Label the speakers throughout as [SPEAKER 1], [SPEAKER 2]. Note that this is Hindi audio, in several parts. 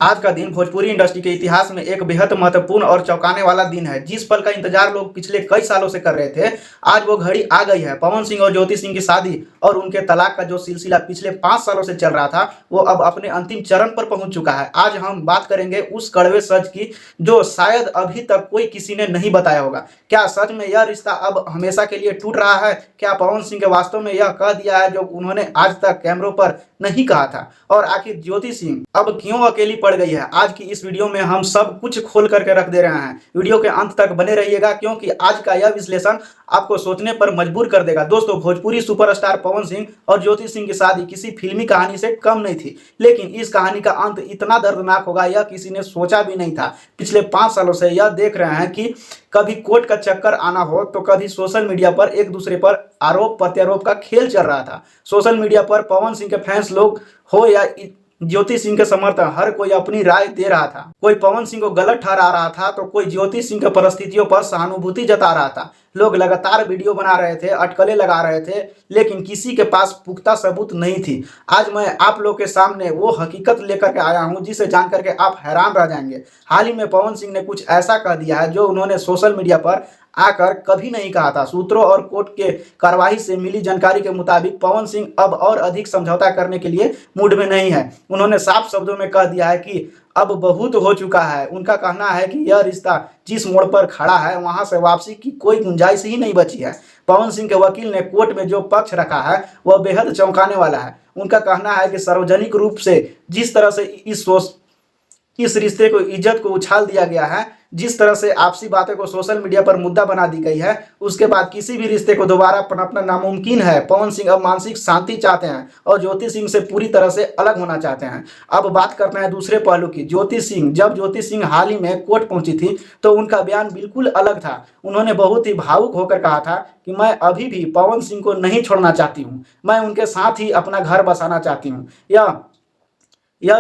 [SPEAKER 1] आज का दिन भोजपुरी इंडस्ट्री के इतिहास में एक बेहद महत्वपूर्ण और चौंकाने वाला दिन है। जिस पल का इंतजार लोग पिछले कई सालों से कर रहे थे, आज वो घड़ी आ गई है। पवन सिंह और ज्योति सिंह की शादी और उनके तलाक का जो सिलसिला पिछले 5 सालों से चल रहा था, वो अब अपने अंतिम चरण पर पहुंच चुका है। आज हम बात करेंगे उस कड़वे सच की जो शायद अभी तक कोई किसी ने नहीं बताया होगा। क्या सच में यह रिश्ता अब हमेशा के लिए टूट रहा है? क्या पवन सिंह के वास्तव में यह कह दिया है जो उन्होंने आज तक कैमरों पर नहीं कहा था? और आखिर ज्योति सिंह अब क्यों अकेली पड़ गई है? आज की इस वीडियो में हम सब कुछ खोल करके रख दे रहे हैं। वीडियो के अंत तक बने रहिएगा, क्योंकि आज का यह विश्लेषण आपको सोचने पर मजबूर कर देगा। दोस्तों, भोजपुरी सुपरस्टार पवन सिंह और ज्योति सिंह की शादी किसी फिल्मी कहानी से कम नहीं थी, लेकिन इस कहानी का अंत इतना दर्दनाक होगा यह किसी ने सोचा भी नहीं था। पिछले 5 सालों से यह देख रहे हैं कि कभी कोर्ट का चक्कर आना हो तो कभी सोशल मीडिया पर एक दूसरे पर आरोप प्रत्यारोप का खेल चल रहा था। सोशल मीडिया पर पवन सिंह के फैंस लोग हो या ज्योति सिंह के समर्थक, हर कोई अपनी राय दे रहा था। कोई पवन सिंह को गलत ठहरा रहा था तो कोई ज्योति सिंह के परिस्थितियों पर सहानुभूति जता रहा था। लोग लगातार वीडियो बना रहे थे, अटकलें लगा रहे थे, लेकिन किसी के पास पुख्ता सबूत नहीं थी। आज मैं आप लोग के सामने वो हकीकत लेकर के आया हूं जिसे जान करके आप हैरान रह जाएंगे। हाल ही में पवन सिंह ने कुछ ऐसा कह दिया है जो उन्होंने सोशल मीडिया पर आकर कभी नहीं कहा था। सूत्रों और कोर्ट के कार्रवाई से मिली जानकारी के मुताबिक पवन सिंह अब और अधिक समझौता करने के लिए मूड में नहीं है। उन्होंने साफ शब्दों में कह दिया है कि अब बहुत हो चुका है। उनका कहना है कि यह रिश्ता जिस मोड़ पर खड़ा है वहां से वापसी की कोई गुंजाइश ही नहीं बची है। पवन सिंह के वकील ने कोर्ट में जो पक्ष रखा है वह बेहद चौंकाने वाला है। उनका कहना है कि सार्वजनिक रूप से जिस तरह से इस रिश्ते को इज्जत को उछाल दिया गया है, जिस तरह से आपसी बातें को सोशल मीडिया पर मुद्दा बना दी गई है, उसके बाद किसी भी रिश्ते को दोबारा पनपना नामुमकिन है। पवन सिंह अब मानसिक शांति चाहते हैं और ज्योति सिंह से पूरी तरह से अलग होना चाहते हैं। अब बात करते हैं दूसरे पहलू की। जब ज्योति सिंह हाल ही में कोर्ट पहुंची थी तो उनका बयान बिल्कुल अलग था। उन्होंने बहुत ही भावुक होकर कहा था कि मैं अभी भी पवन सिंह को नहीं छोड़ना चाहती हूँ, मैं उनके साथ ही अपना घर बसाना चाहती हूँ। यह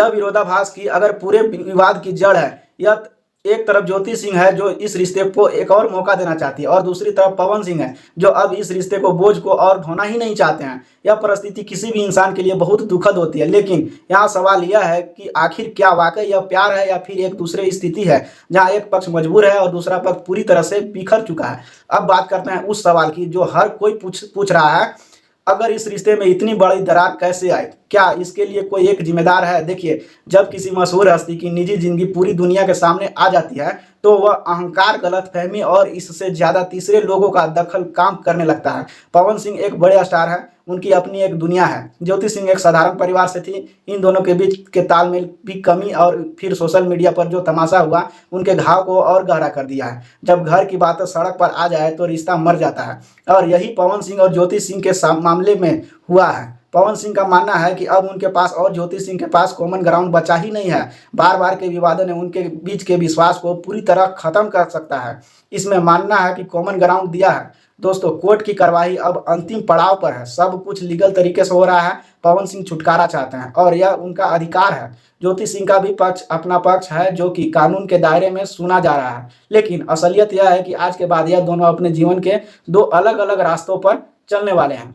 [SPEAKER 1] विरोधाभास की अगर पूरे विवाद की जड़ है। यह एक तरफ ज्योति सिंह है जो इस रिश्ते को एक और मौका देना चाहती है, और दूसरी तरफ पवन सिंह है जो अब इस रिश्ते को बोझ को और ढोना ही नहीं चाहते हैं। यह परिस्थिति किसी भी इंसान के लिए बहुत दुखद होती है, लेकिन यहाँ सवाल यह है कि आखिर क्या वाकई यह प्यार है या फिर एक दूसरे स्थिति है जहाँ एक पक्ष मजबूर है और दूसरा पक्ष पूरी तरह से बिखर चुका है। अब बात करते हैं उस सवाल की जो हर कोई पूछ रहा है, अगर इस रिश्ते में इतनी बड़ी दरार कैसे आई? क्या इसके लिए कोई एक जिम्मेदार है? देखिए, जब किसी मशहूर हस्ती की निजी जिंदगी पूरी दुनिया के सामने आ जाती है तो वह अहंकार, गलतफहमी और इससे ज्यादा तीसरे लोगों का दखल काम करने लगता है। पवन सिंह एक बड़े स्टार है, उनकी अपनी एक दुनिया है। ज्योति सिंह एक साधारण परिवार से थी। इन दोनों के बीच के तालमेल की कमी और फिर सोशल मीडिया पर जो तमाशा हुआ उनके घाव को और गहरा कर दिया है। जब घर की बातें सड़क पर आ जाए तो रिश्ता मर जाता है, और यही पवन सिंह और ज्योति सिंह के मामले में हुआ है। पवन सिंह का मानना है कि अब उनके पास और ज्योति सिंह के पास कॉमन ग्राउंड बचा ही नहीं है। बार बार के विवादों ने उनके बीच के विश्वास को पूरी तरह खत्म कर सकता है। इसमें मानना है कि कॉमन ग्राउंड दिया है। दोस्तों, कोर्ट की कार्रवाई अब अंतिम पड़ाव पर है। सब कुछ लीगल तरीके से हो रहा है। पवन सिंह छुटकारा चाहते हैं और यह उनका अधिकार है। ज्योति सिंह का भी अपना पक्ष है जो कि कानून के दायरे में सुना जा रहा है, लेकिन असलियत यह है कि आज के बाद यह दोनों अपने जीवन के 2 अलग अलग रास्तों पर चलने वाले हैं।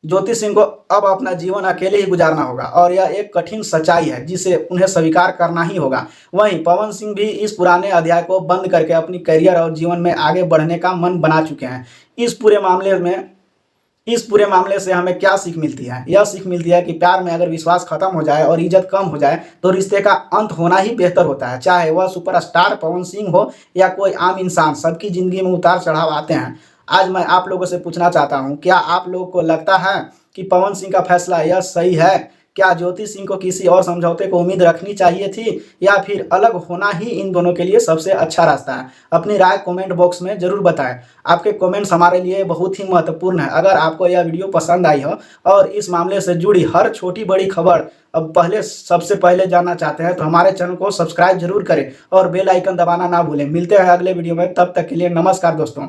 [SPEAKER 1] ज्योति सिंह को अब अपना जीवन अकेले ही गुजारना होगा और यह एक कठिन सच्चाई है जिसे उन्हें स्वीकार करना ही होगा। वहीं पवन सिंह भी इस पुराने अध्याय को बंद करके अपनी करियर और जीवन में आगे बढ़ने का मन बना चुके हैं। इस पूरे मामले से हमें क्या सीख मिलती है? यह सीख मिलती है कि प्यार में अगर विश्वास खत्म हो जाए और इज्जत कम हो जाए तो रिश्ते का अंत होना ही बेहतर होता है। चाहे वह सुपरस्टार पवन सिंह हो या कोई आम इंसान, सबकी जिंदगी में उतार चढ़ाव आते हैं। आज मैं आप लोगों से पूछना चाहता हूं, क्या आप लोगों को लगता है कि पवन सिंह का फैसला यह सही है? क्या ज्योति सिंह को किसी और समझौते को उम्मीद रखनी चाहिए थी, या फिर अलग होना ही इन दोनों के लिए सबसे अच्छा रास्ता है? अपनी राय कमेंट बॉक्स में जरूर बताएं। आपके कमेंट्स हमारे लिए बहुत ही महत्वपूर्ण है। अगर आपको यह वीडियो पसंद आई हो और इस मामले से जुड़ी हर छोटी बड़ी खबर अब सबसे पहले जानना चाहते हैं तो हमारे चैनल को सब्सक्राइब जरूर करें और बेल आइकन दबाना ना भूलें। मिलते हैं अगले वीडियो में, तब तक के लिए नमस्कार दोस्तों।